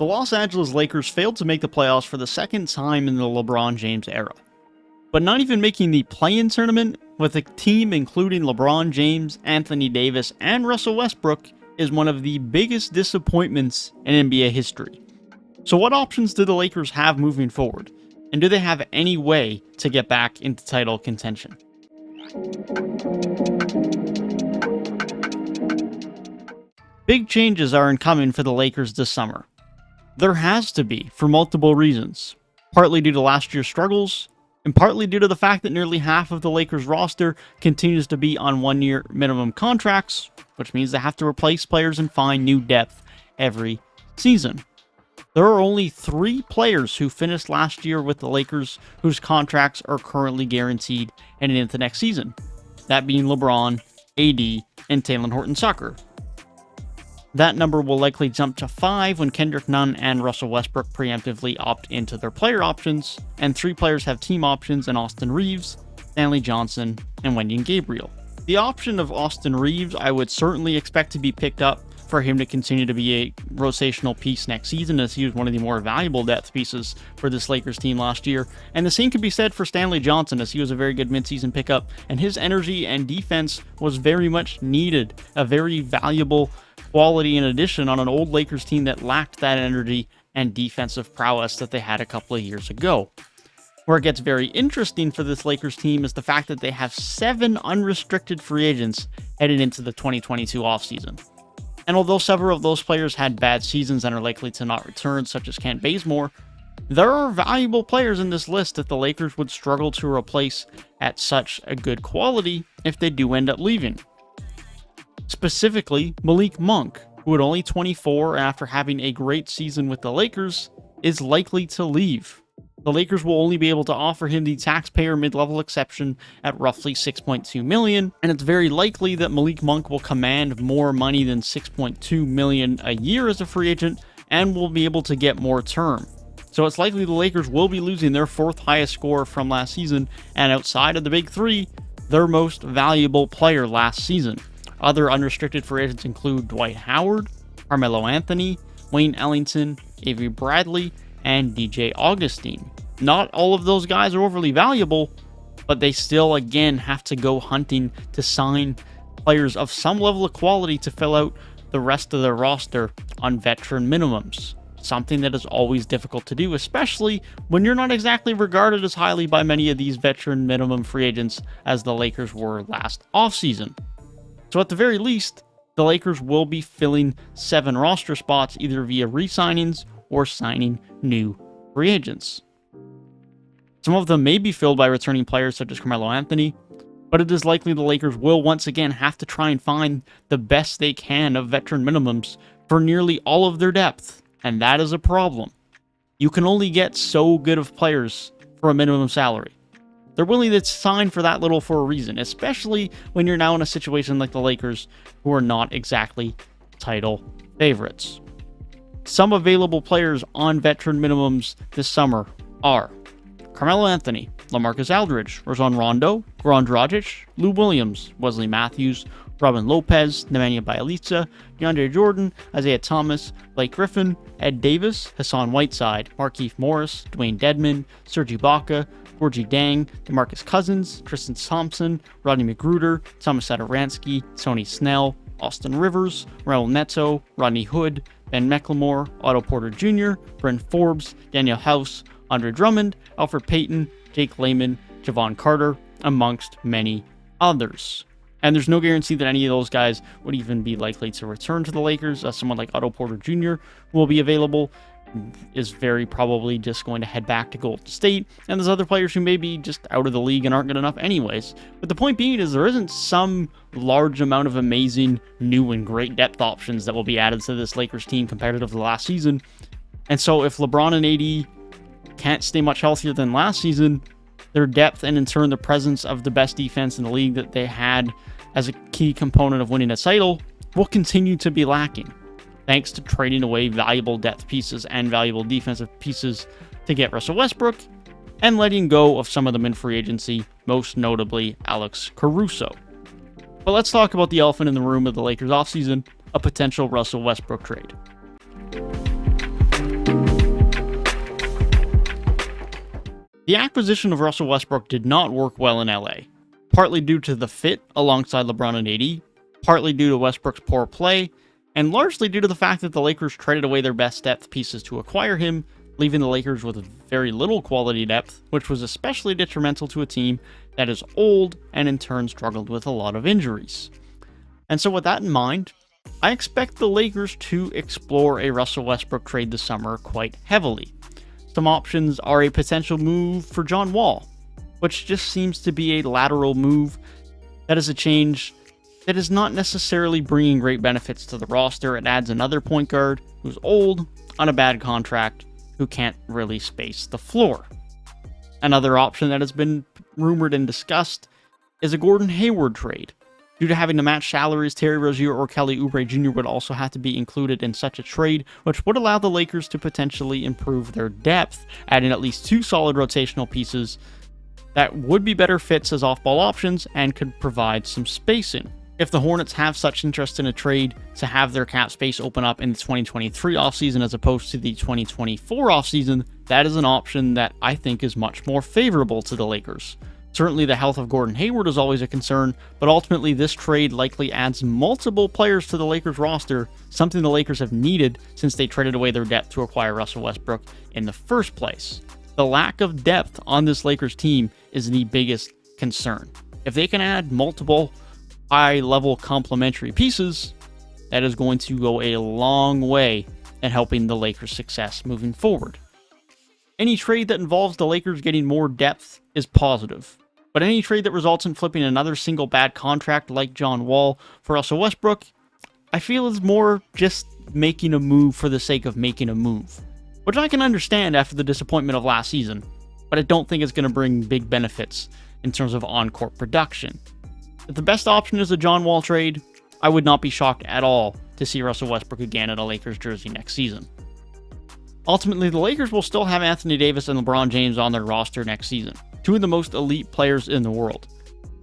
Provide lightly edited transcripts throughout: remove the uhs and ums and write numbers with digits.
The Los Angeles Lakers failed to make the playoffs for the second time in the LeBron James era. But not even making the play-in tournament with a team including LeBron James, Anthony Davis, and Russell Westbrook is one of the biggest disappointments in NBA history. So what options do the Lakers have moving forward? And do they have any way to get back into title contention? Big changes are incoming for the Lakers this summer. There has to be, for multiple reasons. Partly due to last year's struggles, and partly due to the fact that nearly half of the Lakers roster continues to be on one-year minimum contracts, which means they have to replace players and find new depth every season. There are only 3 players who finished last year with the Lakers whose contracts are currently guaranteed heading into next season. That being LeBron, AD, and Talen Horton-Tucker. That number will likely jump to 5 when Kendrick Nunn and Russell Westbrook preemptively opt into their player options, and 3 players have team options in Austin Reeves, Stanley Johnson, and Wenyen Gabriel. The option of Austin Reeves I would certainly expect to be picked up for him to continue to be a rotational piece next season, as he was one of the more valuable depth pieces for this Lakers team last year. And the same could be said for Stanley Johnson, as he was a very good midseason pickup, and his energy and defense was very much needed. A very valuable quality in addition on an old Lakers team that lacked that energy and defensive prowess that they had a couple of years ago. Where it gets very interesting for this Lakers team is the fact that they have 7 unrestricted free agents headed into the 2022 offseason. And although several of those players had bad seasons and are likely to not return, such as Kent Bazemore, there are valuable players in this list that the Lakers would struggle to replace at such a good quality if they do end up leaving. Specifically, Malik Monk, who at only 24 after having a great season with the Lakers, is likely to leave. The Lakers will only be able to offer him the taxpayer mid-level exception at roughly $6.2 million, and it's very likely that Malik Monk will command more money than $6.2 million a year as a free agent, and will be able to get more term. So it's likely the Lakers will be losing their 4th highest scorer from last season, and outside of the big 3, their most valuable player last season. Other unrestricted free agents include Dwight Howard, Carmelo Anthony, Wayne Ellington, Avery Bradley, and DJ Augustine. Not all of those guys are overly valuable, but they still, again, have to go hunting to sign players of some level of quality to fill out the rest of their roster on veteran minimums. Something that is always difficult to do, especially when you're not exactly regarded as highly by many of these veteran minimum free agents as the Lakers were last offseason. So at the very least, the Lakers will be filling 7 roster spots either via re-signings or signing new free agents. Some of them may be filled by returning players such as Carmelo Anthony, but it is likely the Lakers will once again have to try and find the best they can of veteran minimums for nearly all of their depth, and that is a problem. You can only get so good of players for a minimum salary. They're willing to sign for that little for a reason, especially when you're now in a situation like the Lakers, who are not exactly title favorites. Some available players on veteran minimums this summer are Carmelo Anthony, LaMarcus Aldridge, Rajon Rondo, Goran Dragic, Lou Williams, Wesley Matthews, Robin Lopez, Nemanja Bjelica, DeAndre Jordan, Isaiah Thomas, Blake Griffin, Ed Davis, Hassan Whiteside, Markieff Morris, Dwayne Dedmon, Serge Ibaka, Gorgie Dang, DeMarcus Cousins, Tristan Thompson, Rodney McGruder, Thomas Satoransky, Tony Snell, Austin Rivers, Raul Neto, Rodney Hood, Ben McLemore, Otto Porter Jr., Bryn Forbes, Daniel House, Andre Drummond, Alfred Payton, Jake Layman, Javon Carter, amongst many others. And there's no guarantee that any of those guys would even be likely to return to the Lakers. Someone like Otto Porter Jr. will be available, is very probably just going to head back to Golden State. And there's other players who may be just out of the league and aren't good enough anyways. But the point being is there isn't some large amount of amazing, new and great depth options that will be added to this Lakers team compared to the last season. And so if LeBron and AD can't stay much healthier than last season, their depth and in turn the presence of the best defense in the league that they had as a key component of winning a title will continue to be lacking, thanks to trading away valuable depth pieces and valuable defensive pieces to get Russell Westbrook, and letting go of some of them in free agency, most notably Alex Caruso. But let's talk about the elephant in the room of the Lakers offseason, a potential Russell Westbrook trade. The acquisition of Russell Westbrook did not work well in LA, partly due to the fit alongside LeBron and AD, partly due to Westbrook's poor play, and largely due to the fact that the Lakers traded away their best depth pieces to acquire him, leaving the Lakers with very little quality depth, which was especially detrimental to a team that is old and in turn struggled with a lot of injuries. And so with that in mind, I expect the Lakers to explore a Russell Westbrook trade this summer quite heavily. Some options are a potential move for John Wall, which just seems to be a lateral move. That is a change that is not necessarily bringing great benefits to the roster. It adds another point guard who's old, on a bad contract, who can't really space the floor. Another option that has been rumored and discussed is a Gordon Hayward trade. Due to having to match salaries, Terry Rozier or Kelly Oubre Jr. would also have to be included in such a trade, which would allow the Lakers to potentially improve their depth, adding at least 2 solid rotational pieces that would be better fits as off-ball options and could provide some spacing. If the Hornets have such interest in a trade to have their cap space open up in the 2023 offseason as opposed to the 2024 offseason, that is an option that I think is much more favorable to the Lakers. Certainly the health of Gordon Hayward is always a concern, but ultimately this trade likely adds multiple players to the Lakers roster, something the Lakers have needed since they traded away their depth to acquire Russell Westbrook in the first place. The lack of depth on this Lakers team is the biggest concern. If they can add multiple high-level complementary pieces, that is going to go a long way in helping the Lakers' success moving forward. Any trade that involves the Lakers getting more depth is positive, but any trade that results in flipping another single bad contract like John Wall for Russell Westbrook, I feel is more just making a move for the sake of making a move, which I can understand after the disappointment of last season, but I don't think it's going to bring big benefits in terms of on-court production. If the best option is a John Wall trade, I would not be shocked at all to see Russell Westbrook again in a Lakers jersey next season. Ultimately, the Lakers will still have Anthony Davis and LeBron James on their roster next season, 2 of the most elite players in the world.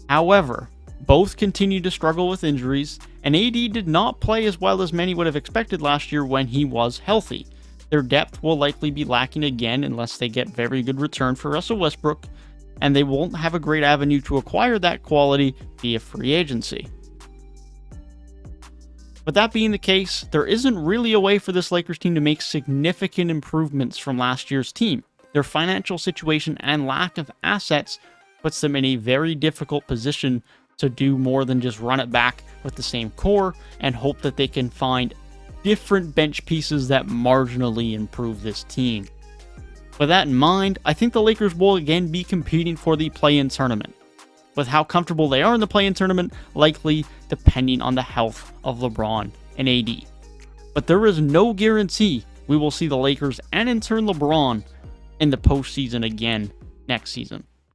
However, both continue to struggle with injuries, and AD did not play as well as many would have expected last year when he was healthy. Their depth will likely be lacking again unless they get very good return for Russell Westbrook, and they won't have a great avenue to acquire that quality via free agency. With that being the case, there isn't really a way for this Lakers team to make significant improvements from last year's team. Their financial situation and lack of assets puts them in a very difficult position to do more than just run it back with the same core and hope that they can find different bench pieces that marginally improve this team. With that in mind, I think the Lakers will again be competing for the play-in tournament, with how comfortable they are in the play-in tournament likely depending on the health of LeBron and AD. But there is no guarantee we will see the Lakers and in turn LeBron in the postseason again next season.